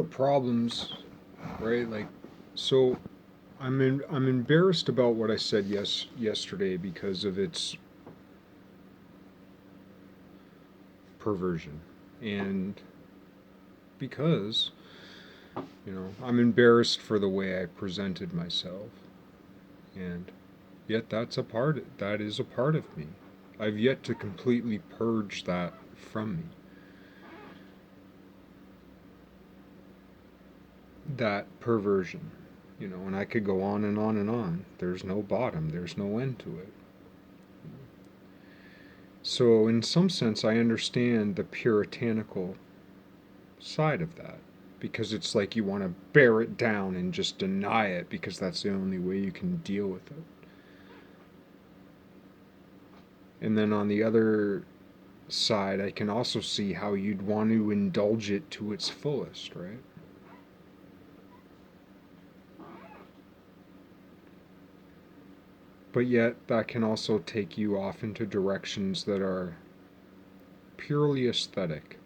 problems, right? Like, so I'm embarrassed about what I said yesterday because of its perversion, and because I'm embarrassed for the way I presented myself, and yet that is a part of me. I've yet to completely purge that from me. That perversion, and I could go on and on and on. There's no bottom, there's no end to it. So, in some sense, I understand the puritanical side of that because it's like you want to bear it down and just deny it because that's the only way you can deal with it. And then on the other side, I can also see how you'd want to indulge it to its fullest, right? But yet, that can also take you off into directions that are purely aesthetic.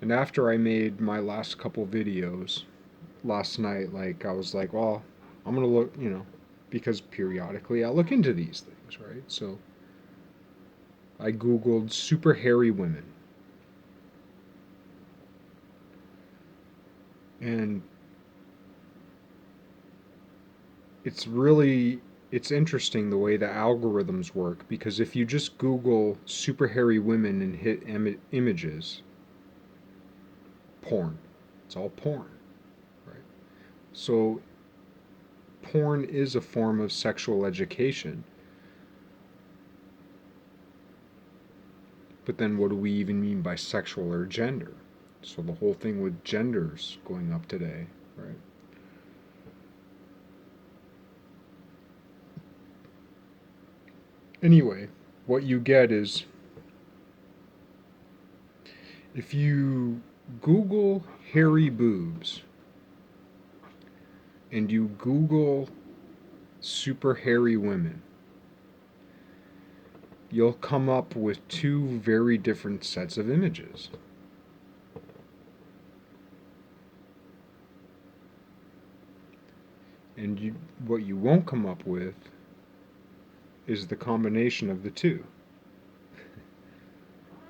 And after I made my last couple videos last night, like, I was like, well, I'm gonna look, because periodically I look into these things, right? So I Googled super hairy women. And it's really it's interesting the way the algorithms work because if you just Google super hairy women and hit images, porn. It's all porn, right? So porn is a form of sexual education. But then what do we even mean by sexual or gender? So the whole thing with genders going up today, right? Anyway, what you get is if you Google hairy boobs and you Google super hairy women, you'll come up with two very different sets of images. And what you won't come up with is the combination of the two,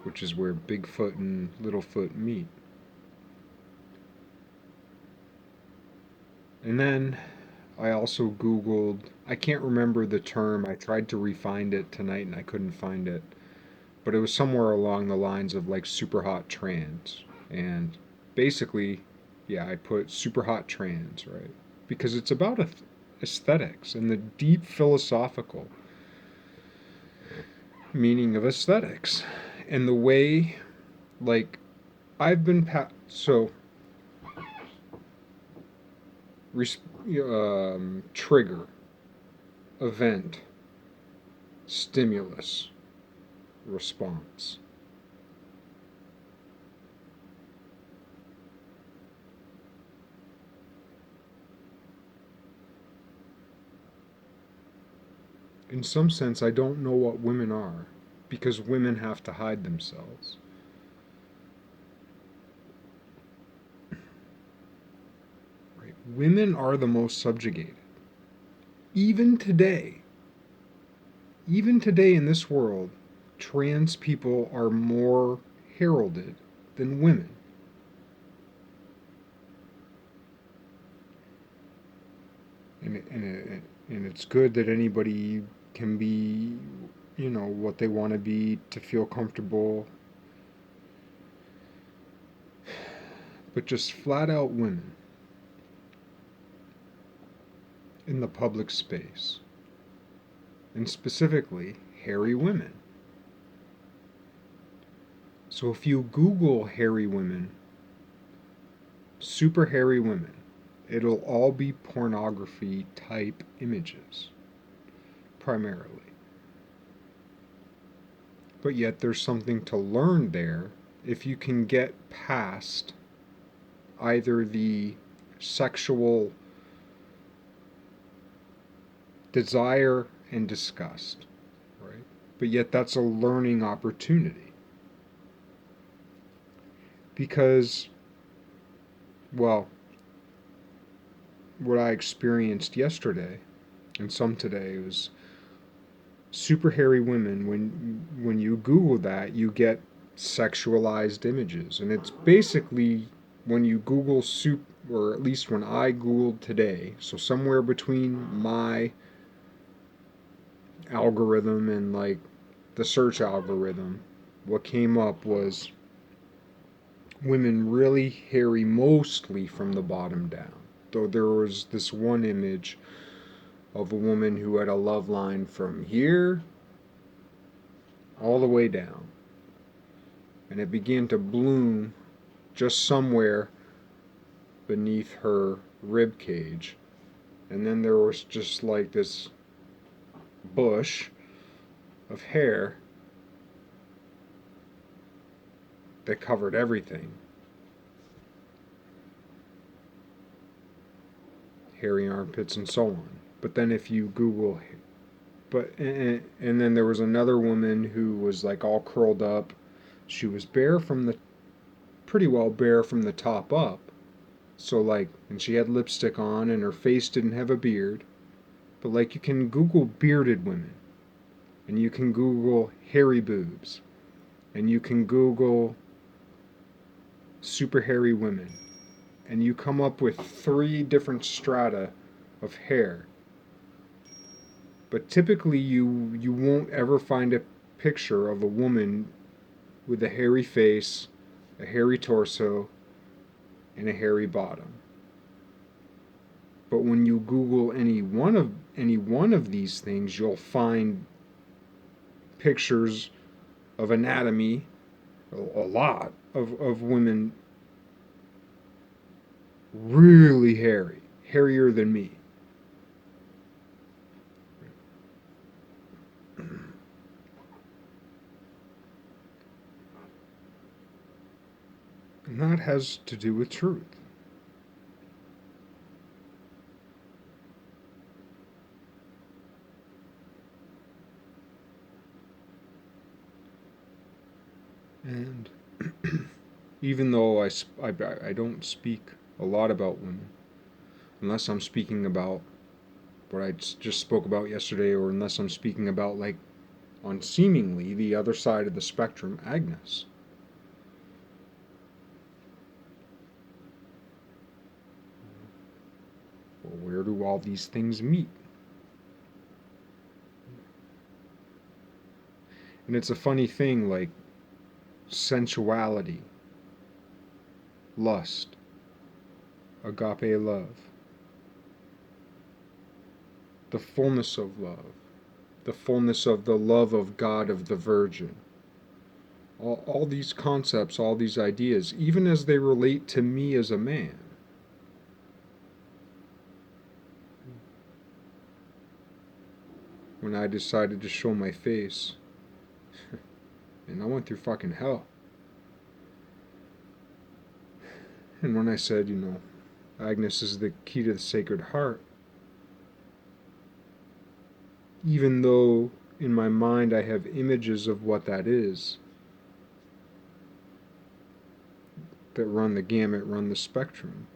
which is where Bigfoot and Littlefoot meet. And then I also Googled, I can't remember the term, I tried to refind it tonight and I couldn't find it, but it was somewhere along the lines of like super hot trans. And basically, yeah, I put super hot trans, right? Because it's about aesthetics and the deep philosophical meaning of aesthetics. And the way, like, I've been, so, trigger, event, stimulus, response. In some sense, I don't know what women are because women have to hide themselves. Right? Women are the most subjugated. Even today, even today in this world, trans people are more heralded than women. And it's good that anybody can be, what they want to be to feel comfortable. But just flat out women in the public space, and specifically hairy women. So if you Google hairy women, super hairy women, it'll all be pornography type images, primarily. But yet there's something to learn there if you can get past either the sexual desire and disgust, right? But yet that's a learning opportunity. Because Well, what I experienced yesterday and some today was super hairy women. When you Google that, you get sexualized images, and it's basically when you Google soup, or at least when I Googled today. So somewhere between my algorithm and like the search algorithm, what came up was women really hairy, mostly from the bottom down. Though there was this one image of a woman who had a love line from here all the way down. And it began to bloom just somewhere beneath her rib cage. And then there was just like this bush of hair that covered everything. Hairy armpits and so on. But then if you Google, and then there was another woman who was like all curled up. She was bare from the, pretty well bare from the top up. So like, and she had lipstick on and her face didn't have a beard. But like, you can Google bearded women, and you can Google hairy boobs, and you can Google super hairy women, and you come up with 3 different strata of hair. But typically you won't ever find a picture of a woman with a hairy face, a hairy torso, and a hairy bottom. But when you Google any one of these things, you'll find pictures of anatomy, a lot of women really hairy, hairier than me. And that has to do with truth. And even though I don't speak a lot about women, unless I'm speaking about what I just spoke about yesterday, or unless I'm speaking about, like, on seemingly the other side of the spectrum, Agnes. Well, where do all these things meet? And it's a funny thing, like sensuality, lust, agape love, the fullness of love, the fullness of the love of God, of the Virgin. All these concepts, all these ideas, even as they relate to me as a man. When I decided to show my face, and I went through fucking hell. And when I said, Agnes is the key to the Sacred Heart, even though in my mind I have images of what that is, that run the gamut, run the spectrum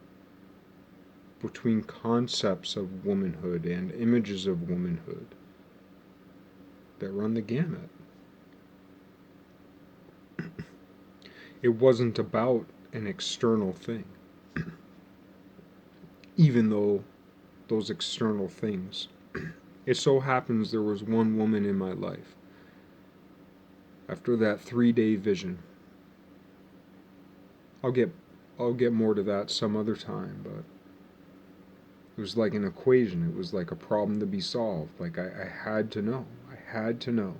between concepts of womanhood and images of womanhood, that run the gamut. It wasn't about an external thing, even though those external things, it so happens there was one woman in my life after that 3-day vision. I'll get more to that some other time, but it was like an equation. It was like a problem to be solved. Like I had to know. I had to know.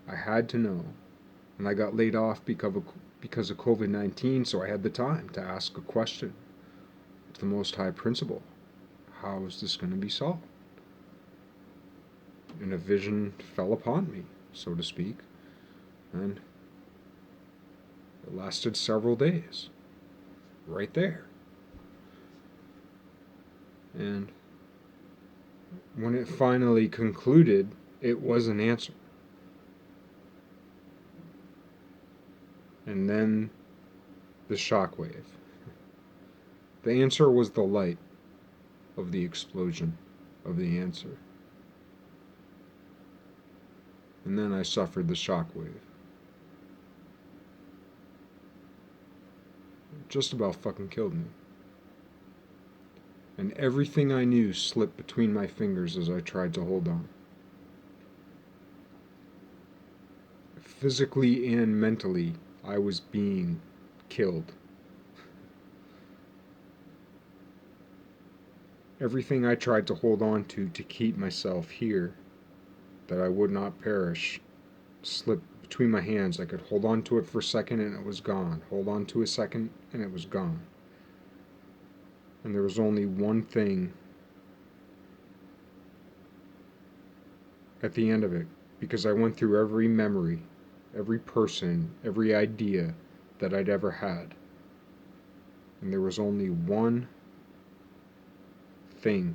I had to know. And I got laid off because of COVID-19, so I had the time to ask a question to the Most High Principle. How is this going to be solved? And a vision fell upon me, so to speak, and it lasted several days, right there. And when it finally concluded, it was an answer. And then the shockwave. The answer was the light of the explosion of the answer. And then I suffered the shockwave. It just about fucking killed me. And everything I knew slipped between my fingers as I tried to hold on. Physically and mentally, I was being killed. Everything I tried to hold on to keep myself here, that I would not perish, slipped between my hands. I could hold on to it for a second and it was gone. Hold on to a second and it was gone. And there was only one thing at the end of it, because I went through every memory, every person, every idea that I'd ever had. And there was only one thing,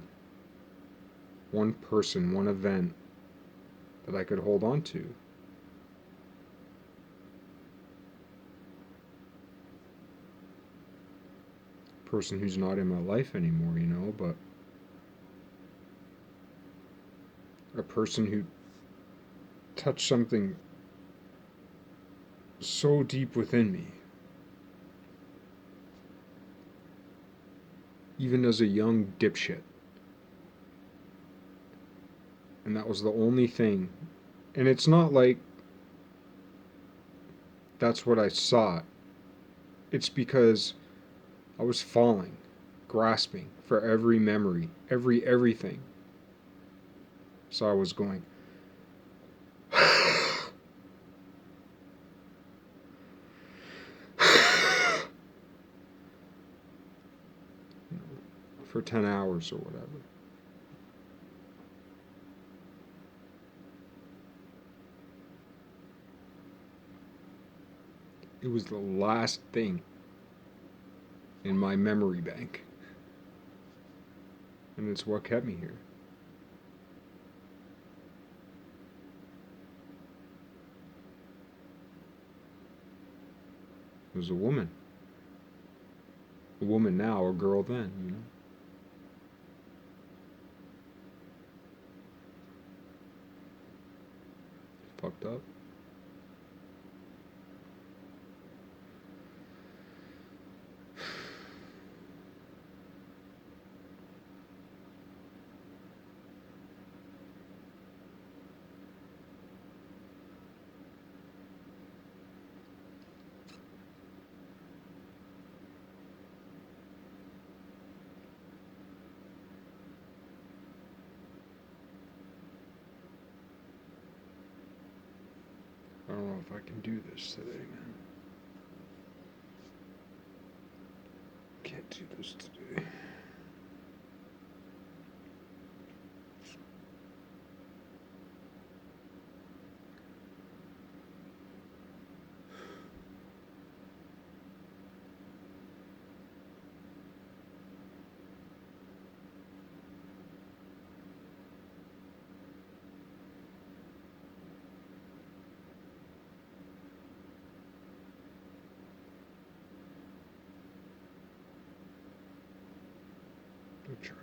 one person, one event that I could hold on to. Person who's not in my life anymore, you know, but a person who touched something so deep within me. Even as a young dipshit. And that was the only thing. And it's not like that's what I sought. It's because I was falling, grasping for every memory, everything. So I was going for 10 hours or whatever. It was the last thing in my memory bank. And it's what kept me here. It was a woman. A woman now, a girl then, you know. Fucked up. I don't know if I can do this today, man. Can't do this today. I tried.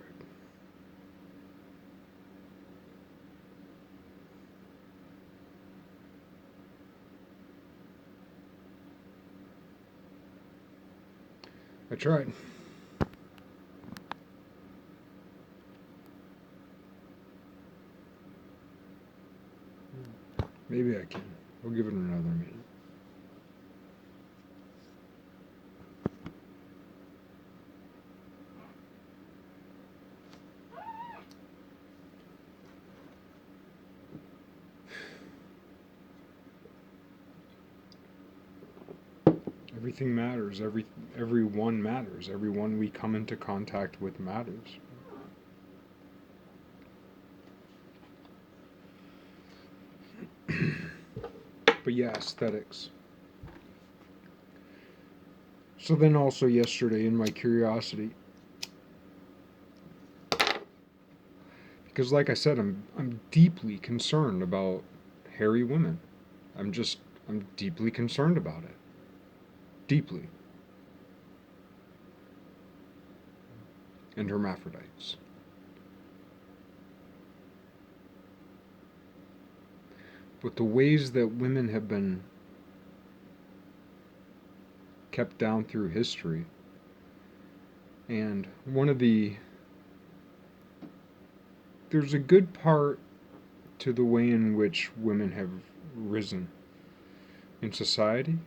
I tried. Maybe I can. We'll give it another minute. Everything matters. Everyone matters. Everyone we come into contact with matters. But yeah, aesthetics. So then also yesterday in my curiosity, because like I said, I'm deeply concerned about hairy women. I'm deeply concerned about it. Deeply. and hermaphrodites. But the ways that women have been kept down through history, and there's a good part to the way in which women have risen in society,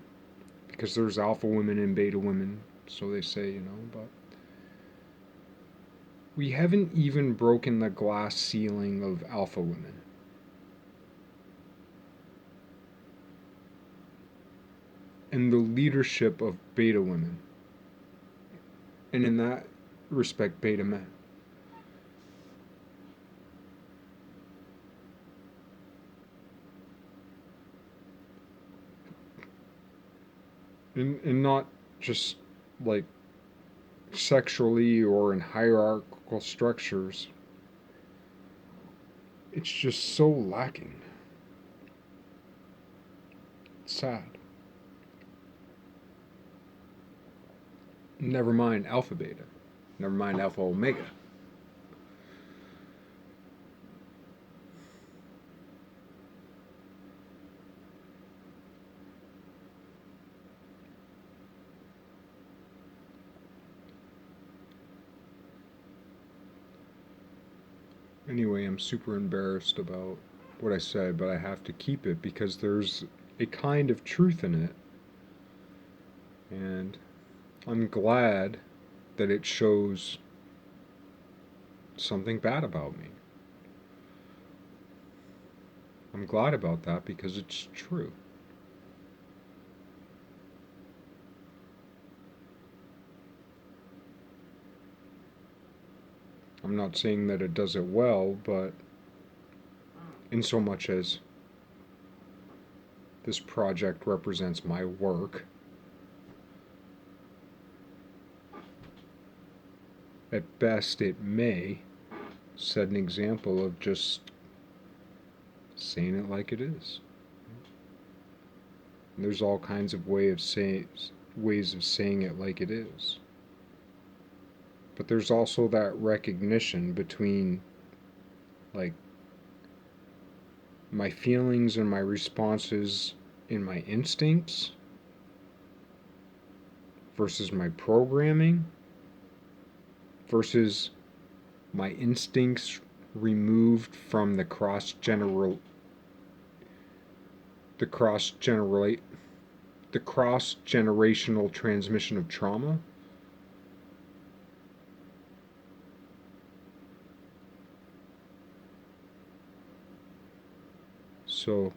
because there's alpha women and beta women, so they say, but we haven't even broken the glass ceiling of alpha women. And the leadership of beta women. And in that respect, beta men. And not just like sexually or in hierarchical structures. It's just so lacking. It's sad. Never mind alpha beta. Never mind alpha omega. Anyway, I'm super embarrassed about what I said, but I have to keep it because there's a kind of truth in it. And I'm glad that it shows something bad about me. I'm glad about that because it's true. I'm not saying that it does it well, but in so much as this project represents my work, at best it may set an example of just saying it like it is. And there's all kinds of ways of saying it like it is. But there's also that recognition between, like, my feelings and my responses in my instincts versus my programming versus my instincts removed from the cross generational transmission of trauma. So,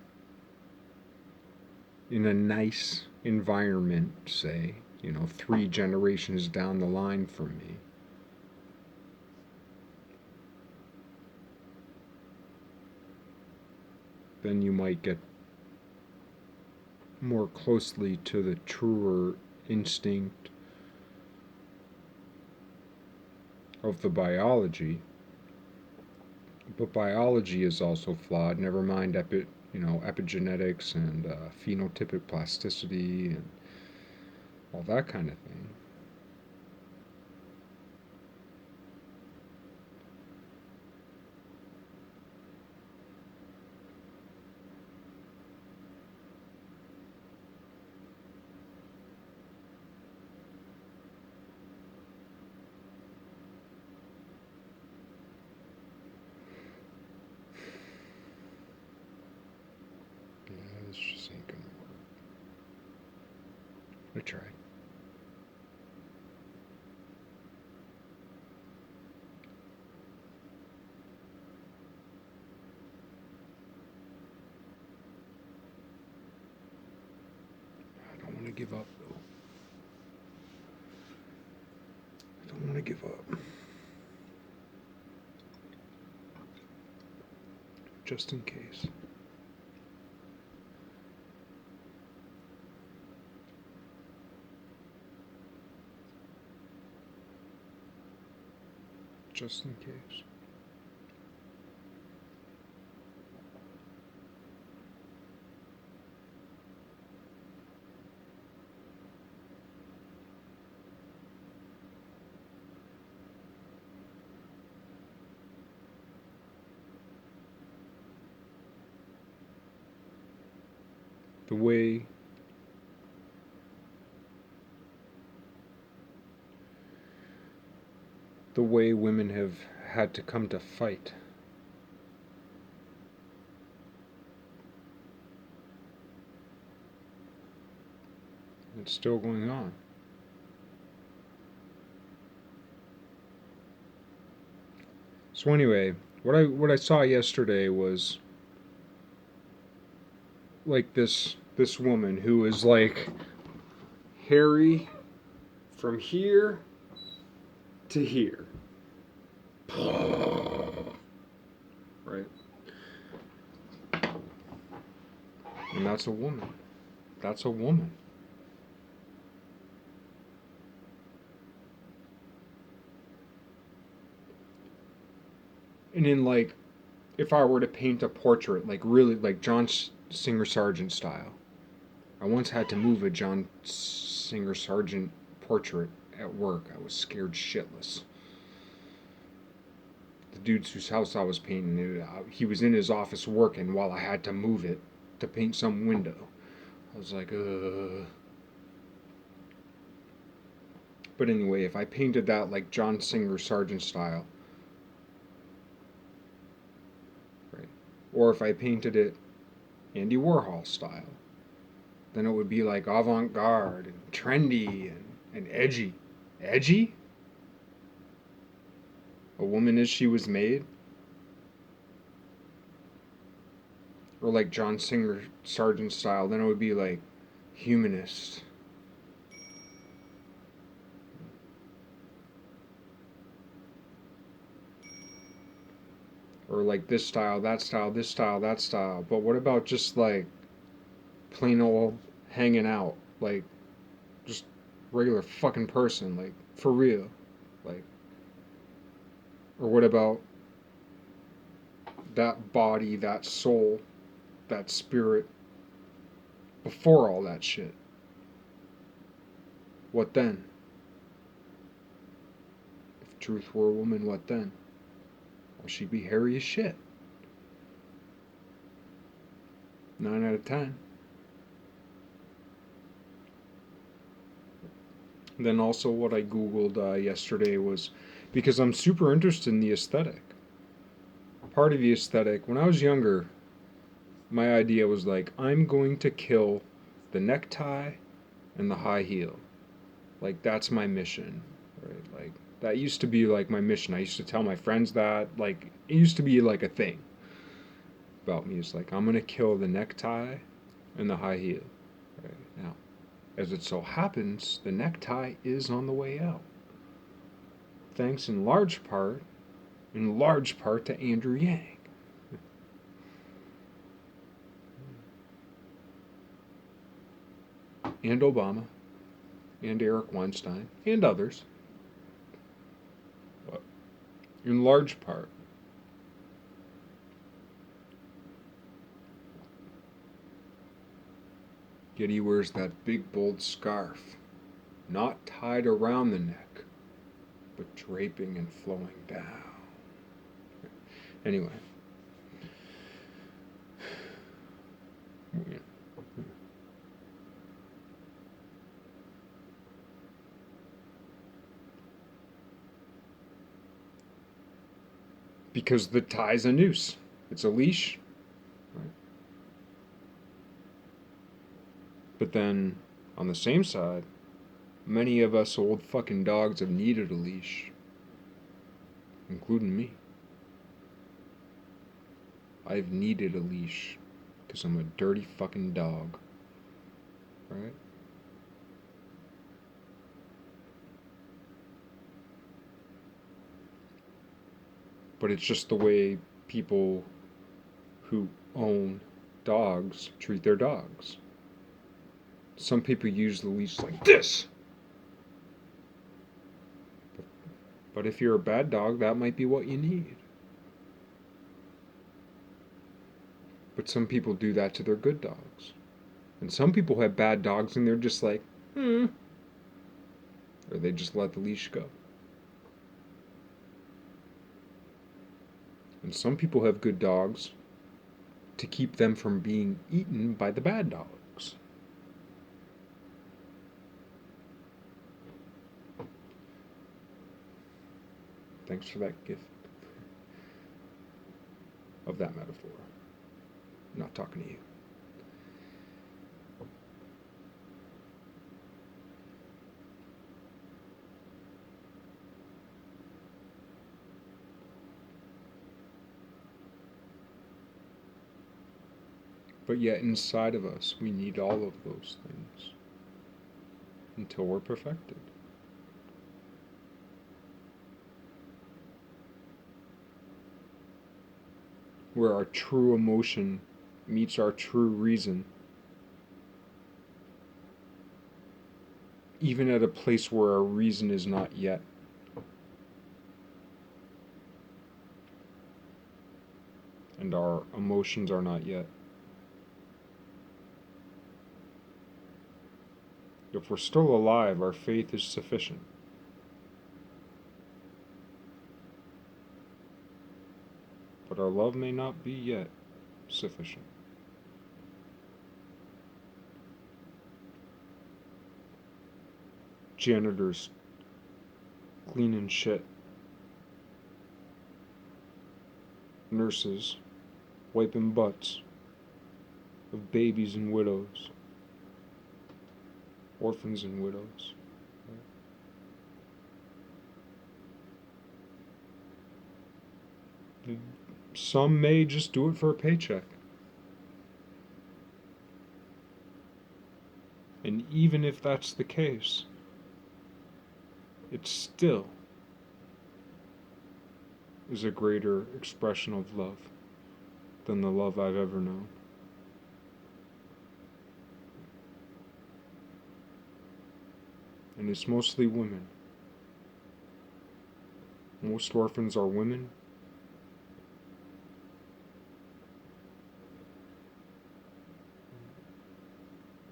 in a nice environment, say, 3 generations down the line from me, then you might get more closely to the truer instinct of the biology. But biology is also flawed, never mind epigenetics and phenotypic plasticity and all that kind of thing. This just ain't gonna work. I tried. I don't want to give up, though. I don't want to give up. Just in case. Just in case. The way women have had to come to fight. It's still going on. So anyway, what I saw yesterday was like this woman who is like hairy from here to here. Right? And that's a woman. That's a woman. And in like, if I were to paint a portrait, like really like John Singer Sargent style, I once had to move a John Singer Sargent portrait at work. I was scared shitless. The dude whose house I was painting, he was in his office working while I had to move it to paint some window. I was like, ugh. But anyway, if I painted that like John Singer Sargent style, right, or if I painted it Andy Warhol style, then it would be like avant-garde and trendy and edgy. Edgy? A woman as she was made? Or like John Singer Sargent style, then it would be like humanist. Or like this style, that style, this style, that style. But what about just like plain old hanging out? Like just regular fucking person, like for real. Like, or what about that body, that soul, that spirit before all that shit? What then? If truth were a woman, what then? Well, she'd be hairy as shit. 9 out of 10. Then also what I googled yesterday was, because I'm super interested in the aesthetic. Part of the aesthetic, when I was younger, my idea was like, I'm going to kill the necktie and the high heel. Like, that's my mission, right? Like, that used to be like my mission. I used to tell my friends that, like, it used to be like a thing about me. It's like, I'm gonna kill the necktie and the high heel. Right? Now, as it so happens, the necktie is on the way out. Thanks in large part to Andrew Yang. And Obama, and Eric Weinstein, and others. But in large part. Yet he wears that big bold scarf, not tied around the neck, but draping and flowing down. Anyway. Because the tie's a noose. It's a leash. Right? But then, on the same side, many of us old fucking dogs have needed a leash. Including me. I've needed a leash. Because I'm a dirty fucking dog. Right? But it's just the way people who own dogs treat their dogs. Some people use the leash like this. But if you're a bad dog, that might be what you need. But some people do that to their good dogs. And some people have bad dogs and they're just like, Or they just let the leash go. And some people have good dogs to keep them from being eaten by the bad dogs. thanks for that gift of that metaphor. I'm not talking to you. But yet inside of us, we need all of those things until we're perfected. Where our true emotion meets our true reason. Even at a place where our reason is not yet. And our emotions are not yet. If we're still alive, our faith is sufficient. But our love may not be yet sufficient. Janitors cleaning shit. Nurses wiping butts of babies and widows. Orphans and widows. Some may just do it for a paycheck. And even if that's the case, it still is a greater expression of love than the love I've ever known. And it's mostly women. Most orphans are women.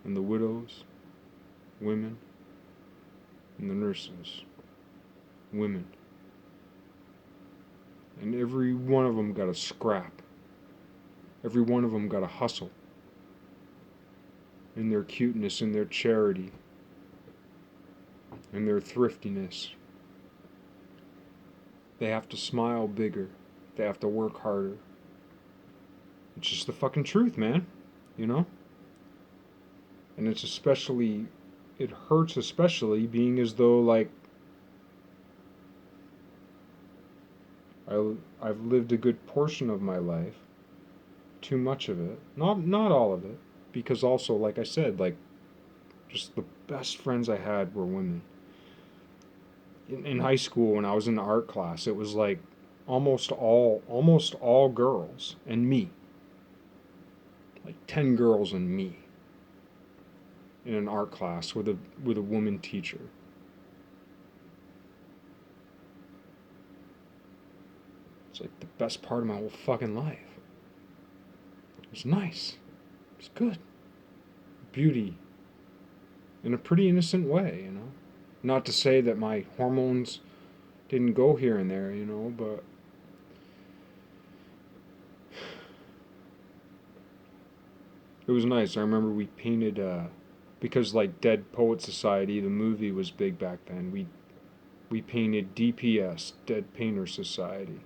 And the widows, women. And the nurses, women. And every one of them got a scrap. Every one of them got a hustle. In their cuteness, in their charity, in their thriftiness. They have to smile bigger. They have to work harder. It's just the fucking truth, man. You know? And it's especially, it hurts especially being as though, like, I've lived a good portion of my life. Too much of it. Not all of it. Because also, like I said, like, just the best friends I had were women. In high school, when I was in art class, it was like almost all girls and me. Like 10 girls and me. In an art class with a woman teacher. It's like the best part of my whole fucking life. It was nice. It was good. Beauty. In a pretty innocent way, you know. Not to say that my hormones didn't go here and there, you know, but it was nice. I remember we painted, because like Dead Poet Society, the movie was big back then. We painted DPS, Dead Painter Society,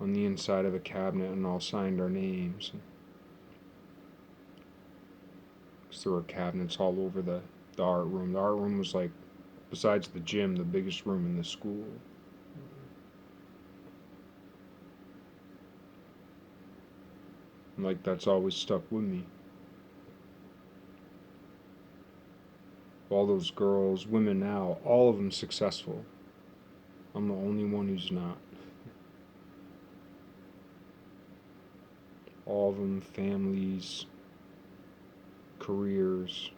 on the inside of a cabinet, and all signed our names. Because there were cabinets all over the art room. The art room was like, besides the gym, the biggest room in the school. And like, that's always stuck with me. All those girls, women now, all of them successful. I'm the only one who's not. All of them, families, careers.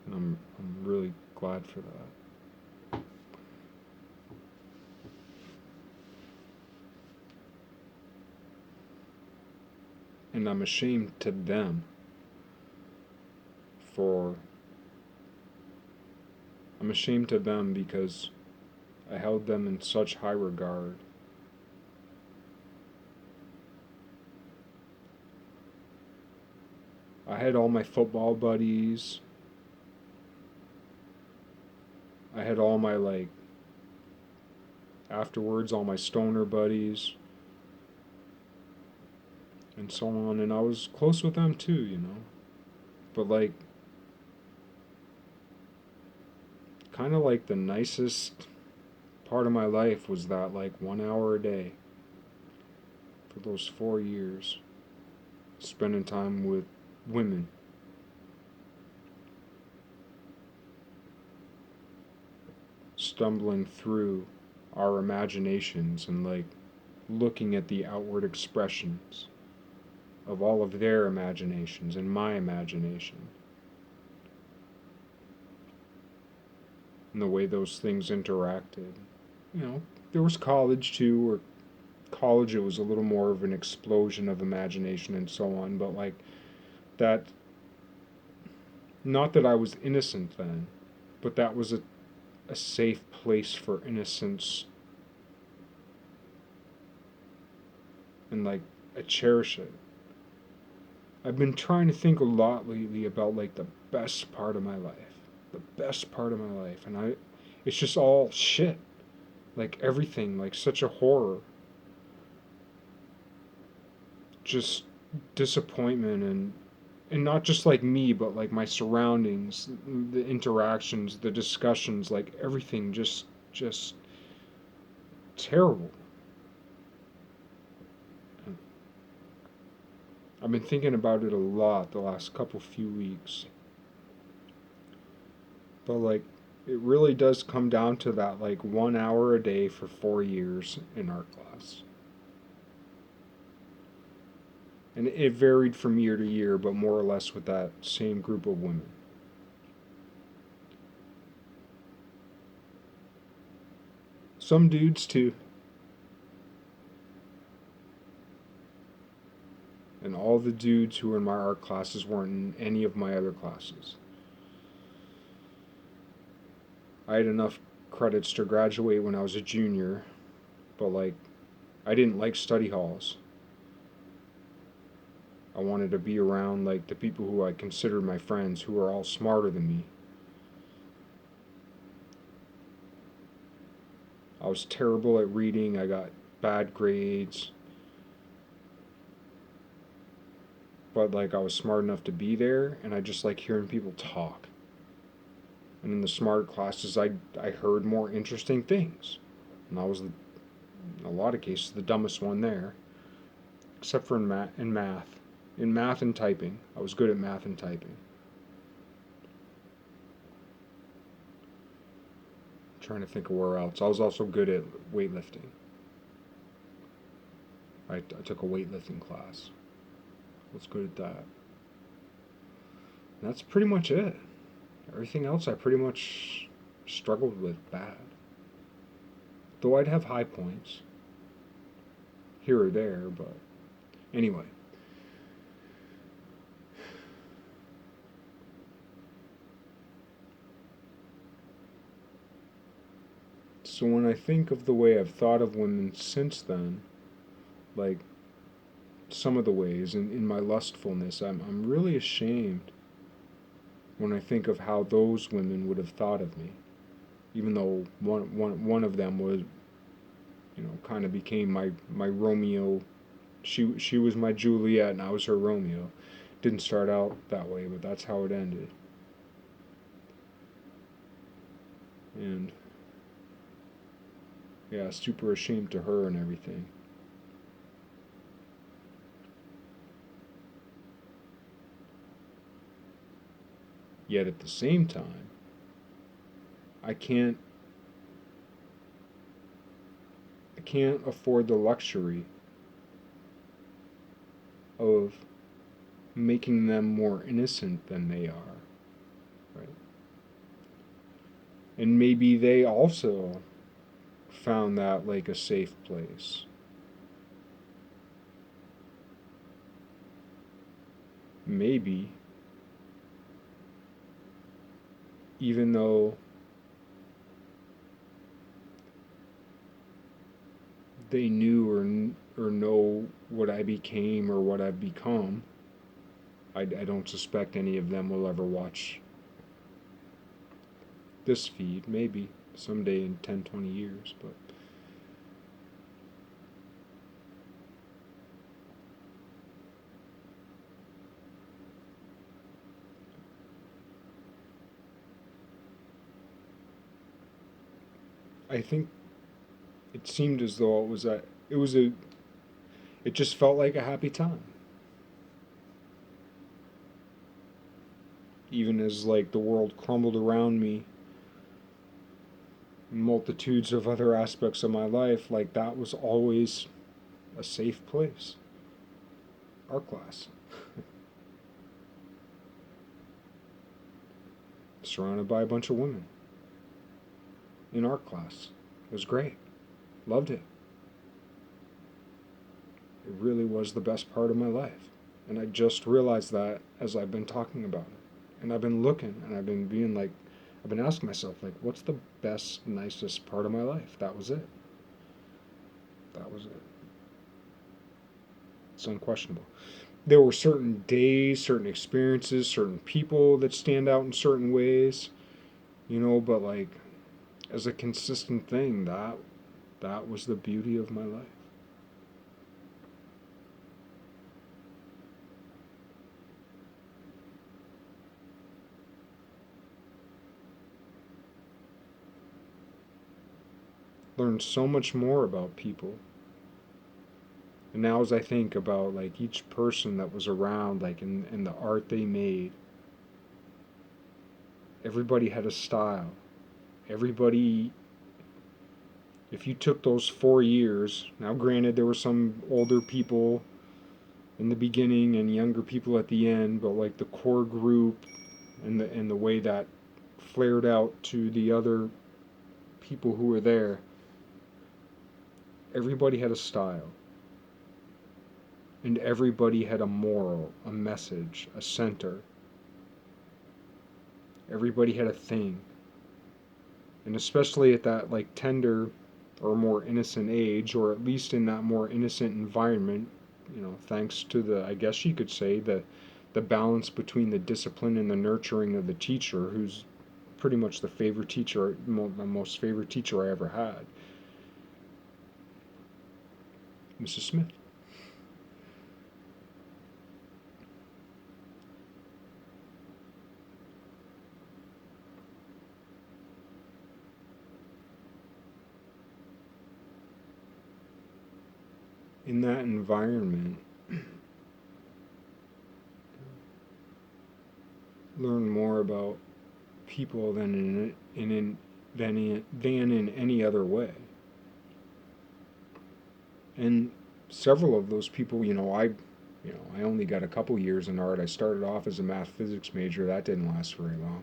And I'm really glad for that. And I'm ashamed to them I'm ashamed to them because I held them in such high regard. I had all my football buddies, had all my, like, afterwards, all my stoner buddies and so on, and I was close with them too, you know. But, like, kind of like the nicest part of my life was that, like, 1 hour a day for those 4 years, spending time with women. Stumbling through our imaginations and, like, looking at the outward expressions of all of their imaginations and my imagination, and the way those things interacted. You know, there was college too, where college it was a little more of an explosion of imagination and so on, but, like, that, not that I was innocent then, but that was a safe place for innocence, and, like, I cherish it. I've been trying to think a lot lately about, like, the best part of my life. The best part of my life. And it's just all shit. Like, everything, like, such a horror. Just disappointment, and not just, like, me, but, like, my surroundings, the interactions, the discussions, like, everything just terrible. I've been thinking about it a lot the last few weeks. But, like, it really does come down to that, like, 1 hour a day for 4 years in art class. And it varied from year to year, but more or less with that same group of women. Some dudes too. And all the dudes who were in my art classes weren't in any of my other classes. I had enough credits to graduate when I was a junior, but, like, I didn't like study halls. I wanted to be around, like, the people who I considered my friends, who were all smarter than me. I was terrible at reading. I got bad grades. But, like, I was smart enough to be there, and I just like hearing people talk. And in the smarter classes, I heard more interesting things. And I was, in a lot of cases, the dumbest one there. Except for in math. In math and typing. I was good at math and typing. I'm trying to think of where else. I was also good at weightlifting. I took a weightlifting class. I was good at that. And that's pretty much it. Everything else I pretty much struggled with bad. Though I'd have high points here or there, but anyway. So when I think of the way I've thought of women since then, like, some of the ways in my lustfulness, I'm really ashamed when I think of how those women would have thought of me. Even though one of them was, you know, kind of became my Romeo. She was my Juliet and I was her Romeo. Didn't start out that way, but that's how it ended. And yeah, super ashamed to her and everything. Yet at the same time, I can't afford the luxury of making them more innocent than they are, right? And maybe they also found that, like, a safe place. Maybe, even though they knew or know what I became or what I've become, I don't suspect any of them will ever watch this feed. Maybe. someday in 10, 20 years, but I think it seemed as though it just felt like a happy time. Even as like the world crumbled around me, multitudes of other aspects of my life, like that was always a safe place. Art class. Surrounded by a bunch of women in art class. It was great. Loved it. It really was the best part of my life. And I just realized that as I've been talking about it. And I've been looking and I've been being like, I've been asking myself, like, what's the best, nicest part of my life? That was it. That was it. It's unquestionable. There were certain days, certain experiences, certain people that stand out in certain ways, but like as a consistent thing, that was the beauty of my life. Learned so much more about people. And now as I think about like each person that was around, like in the art they made, everybody had a style. Everybody, if you took those 4 years, now granted there were some older people in the beginning and younger people at the end, but like the core group and the way that flared out to the other people who were there, everybody had a style. And everybody had a moral, a message, a center. Everybody had a thing. And especially at that like tender or more innocent age, or at least in that more innocent environment, thanks to I guess you could say, the balance between the discipline and the nurturing of the teacher, who's pretty much the favorite teacher, the most favorite teacher I ever had, Mrs. Smith. In that environment, learn more about people than in any other way. And several of those people, I only got a couple years in art. I started off as a math physics major. That didn't last very long.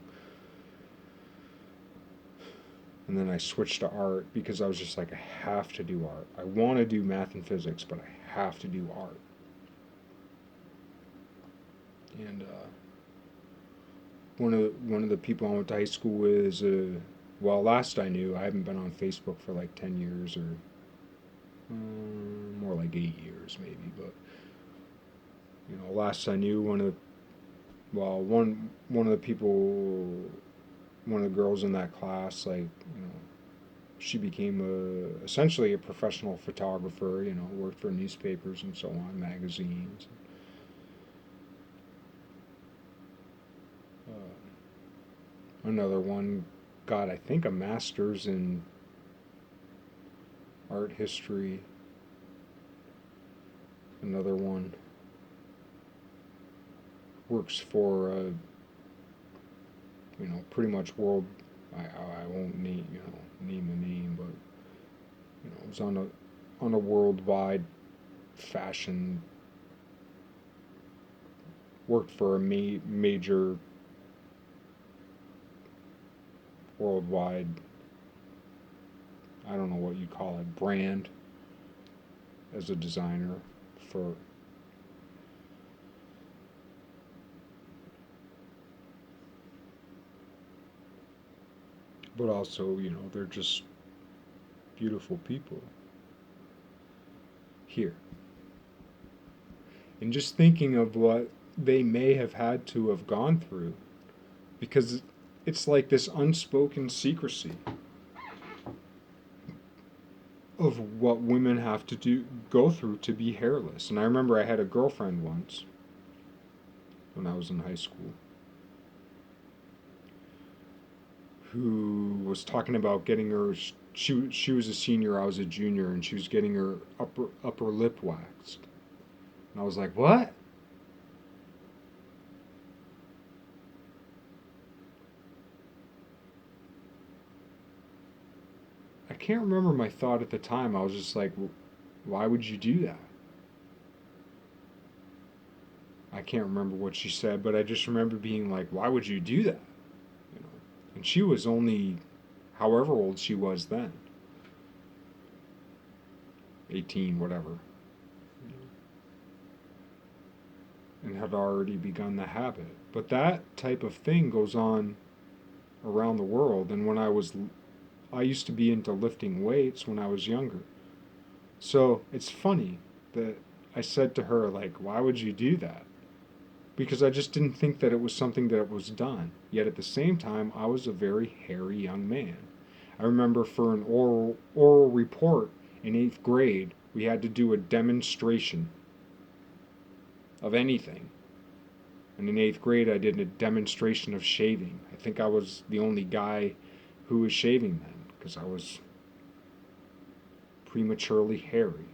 And then I switched to art because I was just like, I have to do art. I want to do math and physics, but I have to do art. And one of the people I went to high school with is, last I knew, I haven't been on Facebook for like 10 years or more like 8 years maybe, but last I knew, one of the people, one of the girls in that class, like, she became essentially a professional photographer, worked for newspapers and so on, magazines. Another one got, I think, a master's in art history. Another one works for, pretty much world. I won't name a name, but it was on a worldwide fashion. Worked for a major worldwide, I don't know what you call it, brand as a designer for but also, they're just beautiful people here. And just thinking of what they may have had to have gone through, because it's like this unspoken secrecy. of what women have to go through to be hairless. And I remember I had a girlfriend once when I was in high school who was talking about getting her. She was a senior, I was a junior, and she was getting her upper lip waxed. And I was like, what? I can't remember my thought at the time. I was just like, why would you do that? I can't remember what she said, but I just remember being like, why would you do that? You know? And she was only however old she was then. 18, whatever. And had already begun the habit. But that type of thing goes on around the world. And I used to be into lifting weights when I was younger. So it's funny that I said to her, like, why would you do that? Because I just didn't think that it was something that was done. Yet at the same time, I was a very hairy young man. I remember for an oral report in 8th grade, we had to do a demonstration of anything. And in 8th grade, I did a demonstration of shaving. I think I was the only guy who was shaving then because I was prematurely hairy.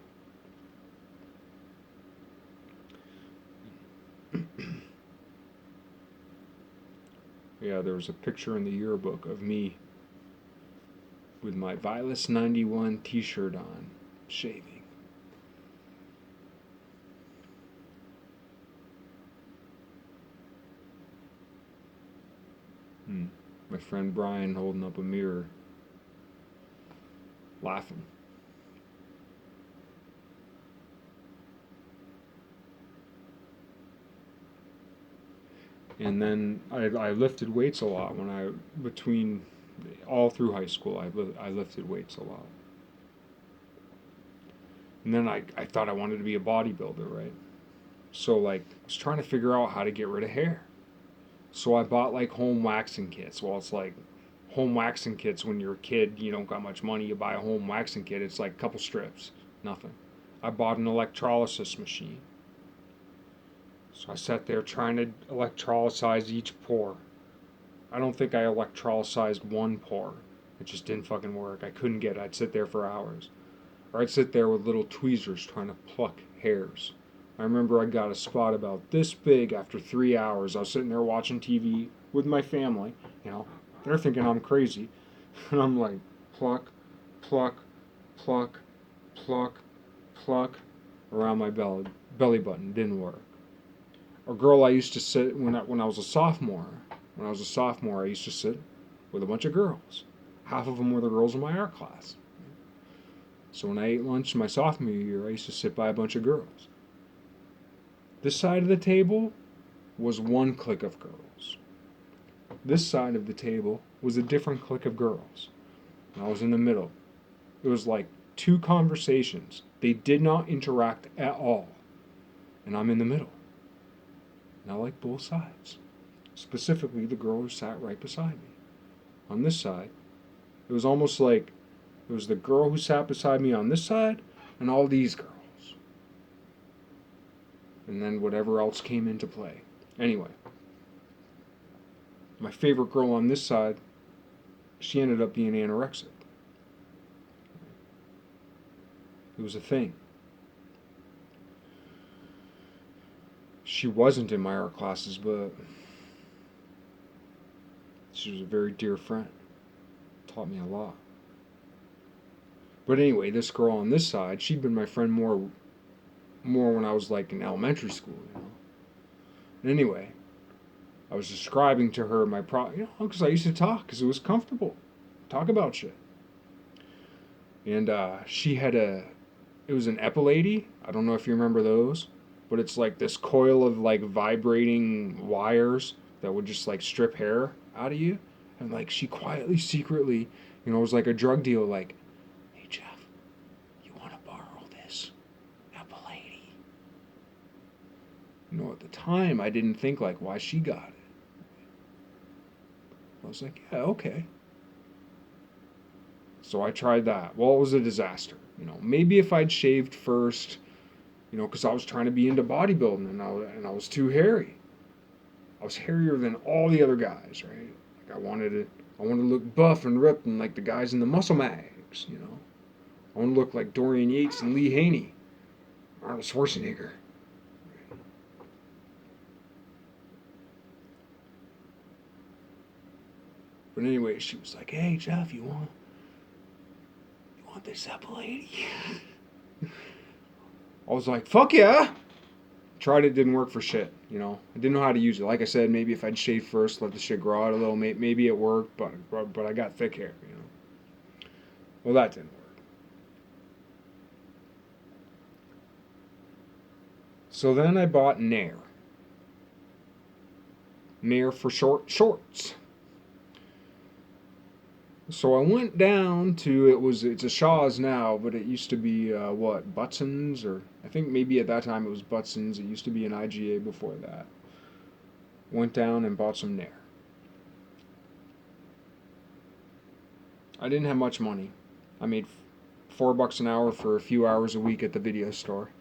Yeah, there was a picture in the yearbook of me with my Vilas 91 t-shirt on, shaving. My friend Brian holding up a mirror, laughing. And then I lifted weights a lot between all through high school. I lifted weights a lot. And then I thought I wanted to be a bodybuilder, right? So like I was trying to figure out how to get rid of hair. So I bought like home waxing kits. Well, it's like home waxing kits when you're a kid, you don't got much money, you buy a home waxing kit, it's like a couple strips, nothing. I bought an electrolysis machine. So I sat there trying to electrolyze each pore. I don't think I electrolyzed one pore. It just didn't fucking work. I couldn't get it. I'd sit there for hours. Or I'd sit there with little tweezers trying to pluck hairs. I remember I got a spot about this big after 3 hours. I was sitting there watching TV with my family. You know, they're thinking I'm crazy. And I'm like, pluck, pluck, pluck, pluck, pluck around my belly button. Didn't work. A girl I used to sit when I was a sophomore. When I was a sophomore, I used to sit with a bunch of girls. Half of them were the girls in my art class. So when I ate lunch my sophomore year, I used to sit by a bunch of girls. This side of the table was one clique of girls. This side of the table was a different clique of girls. And I was in the middle. It was like two conversations. They did not interact at all. And I'm in the middle. And I like both sides. Specifically the girl who sat right beside me. On this side, it was almost like it was the girl who sat beside me on this side and all these girls. And then whatever else came into play. Anyway, my favorite girl on this side, she ended up being anorexic. It was a thing. She wasn't in my art classes, but she was a very dear friend. Taught me a lot. But anyway, this girl on this side, she'd been my friend more when I was like in elementary school, you know. And anyway, I was describing to her my because I used to talk because it was comfortable, talk about shit. And she had it was an Epilady. I don't know if you remember those, but it's like this coil of like vibrating wires that would just like strip hair out of you. And like she quietly, secretly, you know, it was like a drug deal. Like, hey Jeff, you want to borrow this Epilady? You know, at the time I didn't think like why she got it. I was like, yeah, okay. So I tried that. Well, it was a disaster. Maybe if I'd shaved first, because I was trying to be into bodybuilding and I was too hairy. I was hairier than all the other guys, right? Like I wanted to look buff and ripped and like the guys in the muscle mags. I want to look like Dorian Yates and Lee Haney, Arnold Schwarzenegger. But anyway, she was like, "Hey Jeff, you want this apple lady?" I was like, "Fuck yeah!" Tried it, didn't work for shit. I didn't know how to use it. Like I said, maybe if I'd shave first, let the shit grow out a little, maybe it worked. But I got thick hair. Well, that didn't work. So then I bought Nair. Nair for short shorts. So I went down to it's a Shaw's now, but it used to be what, Butson's, or I think maybe at that time it was Butson's. It used to be an IGA before that. Went down and bought some Nair. I didn't have much money. I made $4 an hour for a few hours a week at the video store.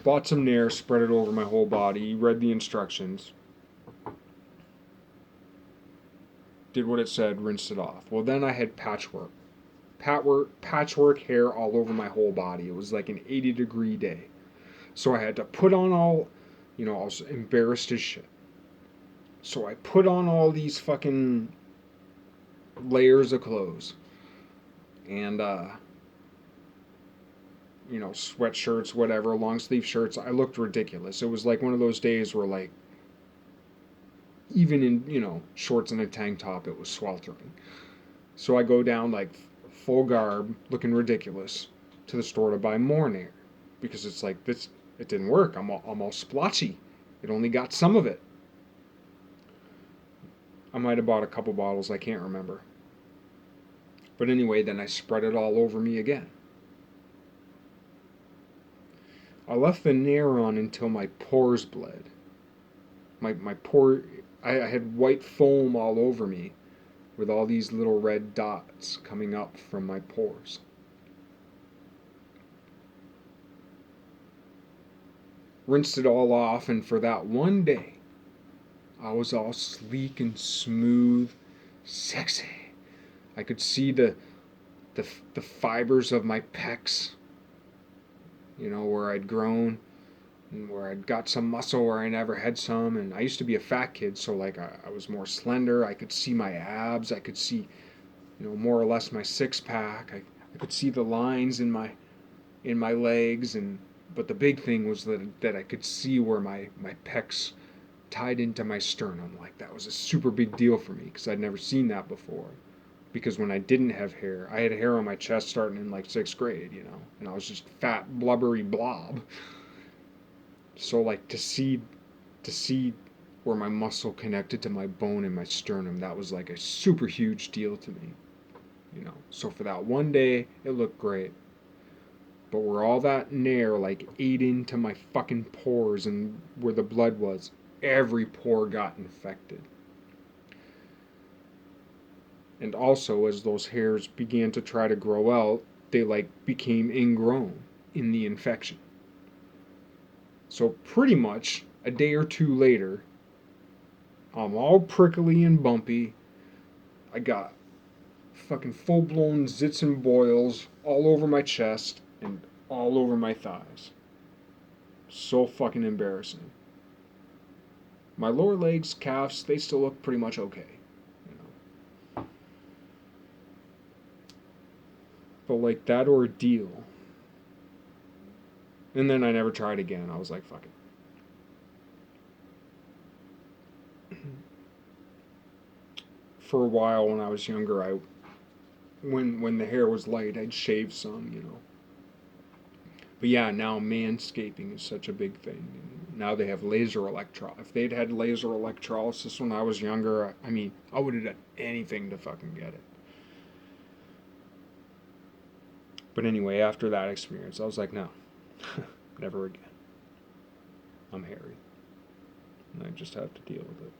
Bought some Nair, spread it over my whole body, read the instructions, did what it said, rinsed it off. Well, then I had patchwork. Patchwork hair all over my whole body. It was like an 80-degree day. So I had to put on I was embarrassed as shit. So I put on all these fucking layers of clothes. And, sweatshirts, whatever, long sleeve shirts. I looked ridiculous. It was like one of those days where, like, even in, shorts and a tank top, it was sweltering. So I go down, like, full garb, looking ridiculous, to the store to buy more Nair. Because it's like, it didn't work. I'm all splotchy. It only got some of it. I might have bought a couple bottles, I can't remember. But anyway, then I spread it all over me again. I left the Nair on until my pores bled. My pore, I had white foam all over me with all these little red dots coming up from my pores. Rinsed it all off, and for that one day, I was all sleek and smooth, sexy. I could see the fibers of my pecs, where I'd grown and where I'd got some muscle where I never had some. And I used to be a fat kid, so like I was more slender. I could see my abs. I could see, more or less my six pack. I could see the lines in my legs, but the big thing was that I could see where my pecs tied into my sternum. Like that was a super big deal for me because I'd never seen that before. Because when I didn't have hair, I had hair on my chest starting in like sixth grade, and I was just fat, blubbery blob. So like to see where my muscle connected to my bone and my sternum, that was like a super huge deal to me. So for that one day, it looked great. But where all that Nair like ate into my fucking pores and where the blood was, every pore got infected. And also, as those hairs began to try to grow out, they like became ingrown in the infection. So pretty much a day or two later, I'm all prickly and bumpy. I got fucking full blown zits and boils all over my chest and all over my thighs. So fucking embarrassing. My lower legs, calves, they still look pretty much okay. But like that ordeal. And then I never tried again. I was like, fuck it. For a while when I was younger, when the hair was light, I'd shave some. But yeah, now manscaping is such a big thing. Now they have laser electrolysis. If they'd had laser electrolysis when I was younger, I mean, I would have done anything to fucking get it. But anyway, after that experience, I was like, no, never again. I'm hairy. And I just have to deal with it.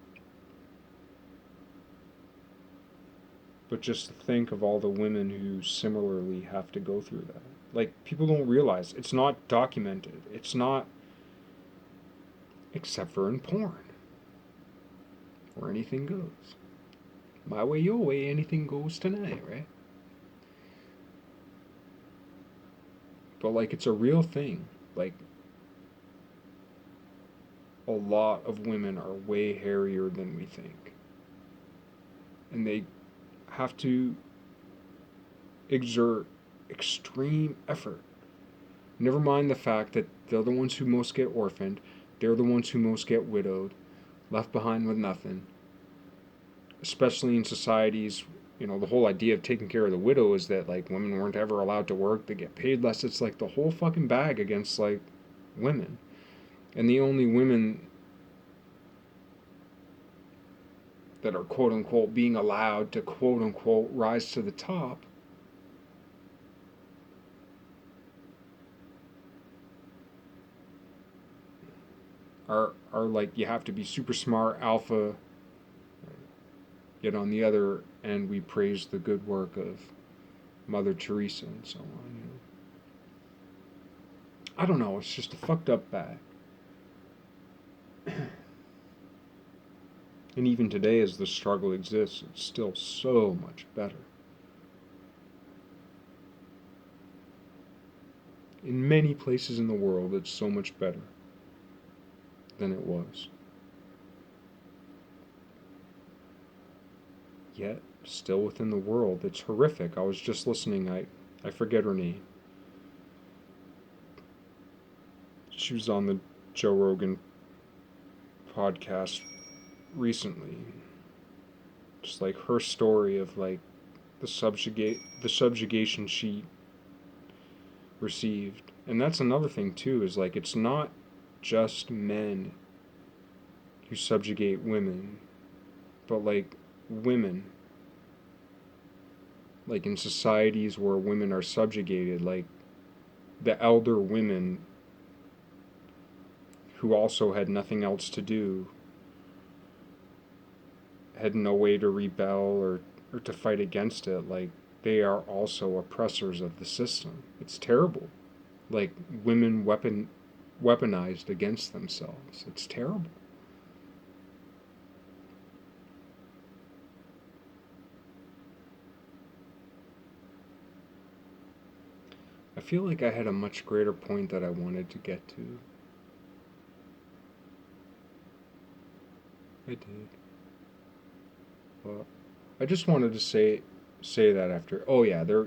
But just think of all the women who similarly have to go through that. Like, people don't realize it's not documented. It's not, except for in porn, where anything goes. My way, your way, anything goes tonight, right? But, like, it's a real thing. Like, a lot of women are way hairier than we think. And they have to exert extreme effort. Never mind the fact that they're the ones who most get orphaned, they're the ones who most get widowed, left behind with nothing. Especially in societies, the whole idea of taking care of the widow is that, like, women weren't ever allowed to work, they get paid less. It's like the whole fucking bag against, like, women. And the only women that are quote unquote being allowed to quote unquote rise to the top are like, you have to be super smart, alpha. Yet on the other end, we praise the good work of Mother Teresa and so on. I don't know. It's just a fucked up bag. And even today, as the struggle exists, it's still so much better. In many places in the world, it's so much better than it was. Yet, still within the world, it's horrific. I was just listening, I forget her name. She was on the Joe Rogan podcast recently. Just like her story of like the subjugation she received. And that's another thing too, is like, it's not just men who subjugate women, but like women, like in societies where women are subjugated, like the elder women who also had nothing else to do, had no way to rebel or to fight against it, like they are also oppressors of the system. It's terrible. Like, women weaponized against themselves. It's terrible. I feel like I had a much greater point that I wanted to get to. I did. Well, I just wanted to say that after. Oh yeah, there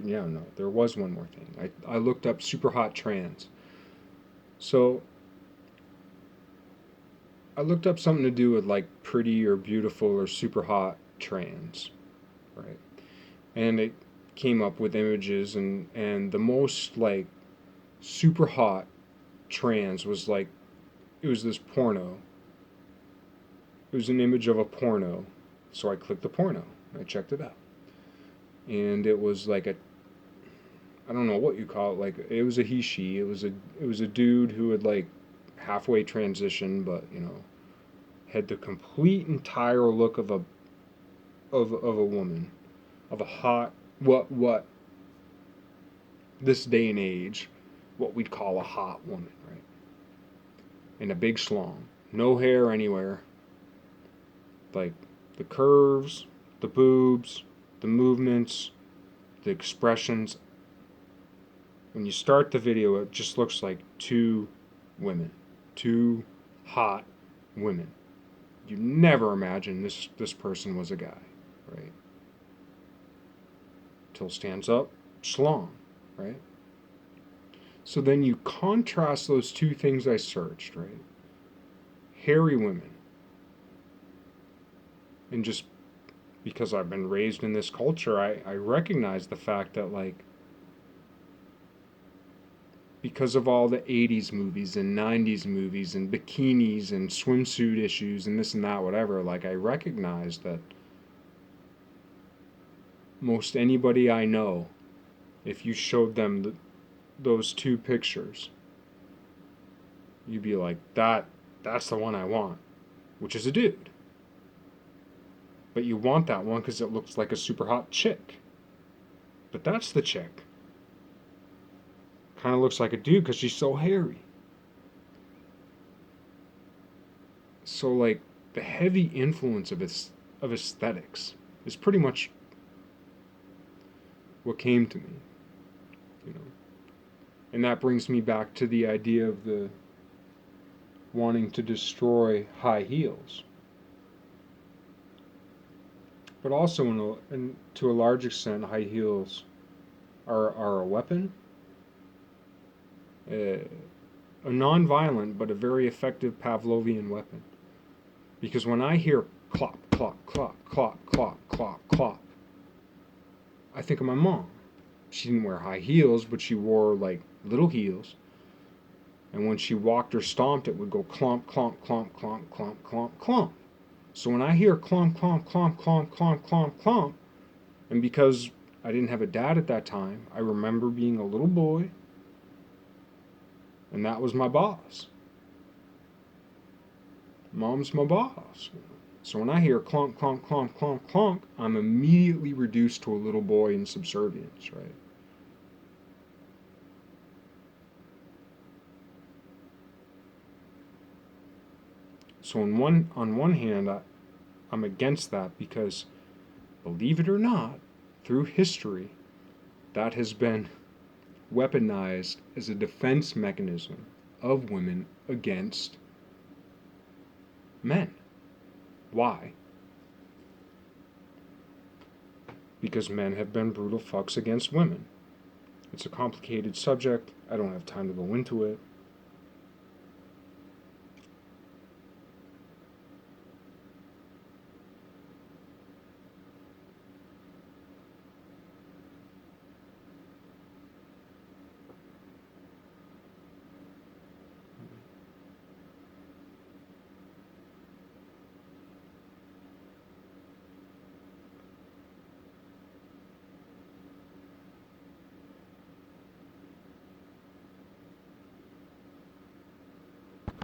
was one more thing. I looked up super hot trans. So I looked up something to do with like pretty or beautiful or super hot trans, right? And it came up with images, and the most like super hot trans was like, it was this porno. It was an image of a porno. So I clicked the porno. I checked it out. And it was like I don't know what you call it, like it was a he she. It was a dude who had like halfway transitioned, but had the complete entire look of a woman, of a hot, what this day and age, what we'd call a hot woman, right? And a big schlong, no hair anywhere, like the curves, the boobs, the movements, the expressions. When you start the video, it just looks like two women, two hot women. You never imagine this person was a guy, right? Till stands up, schlong, right? So then you contrast those two things I searched, right? Hairy women. And just because I've been raised in this culture, I recognize the fact that, like, because of all the 80s movies and 90s movies and bikinis and swimsuit issues and this and that, whatever, like, I recognize that most anybody I know, if you showed them those two pictures, you'd be like, That's the one I want, which is a dude. But you want that one because it looks like a super hot chick. But that's the chick. Kind of looks like a dude because she's so hairy. So, like, the heavy influence of aesthetics is pretty much what came to me, you know. And that brings me back to the idea of the wanting to destroy high heels. But also, to a large extent, high heels are a weapon, a non-violent but a very effective Pavlovian weapon. Because when I hear clop, clop, clop, clop, clop, clop, clop, I think of my mom. She didn't wear high heels, but she wore like little heels. And when she walked or stomped, it would go clomp, clomp, clomp, clomp, clomp, clomp, clomp. So when I hear clomp, clomp, clomp, clomp, clomp, clomp, clomp, and because I didn't have a dad at that time, I remember being a little boy, and that was my boss. Mom's my boss. So when I hear clonk, clonk, clonk, clonk, clonk, I'm immediately reduced to a little boy in subservience, right? So on one hand, I'm against that because, believe it or not, through history, that has been weaponized as a defense mechanism of women against men. Why? Because men have been brutal fucks against women. It's a complicated subject. I don't have time to go into it.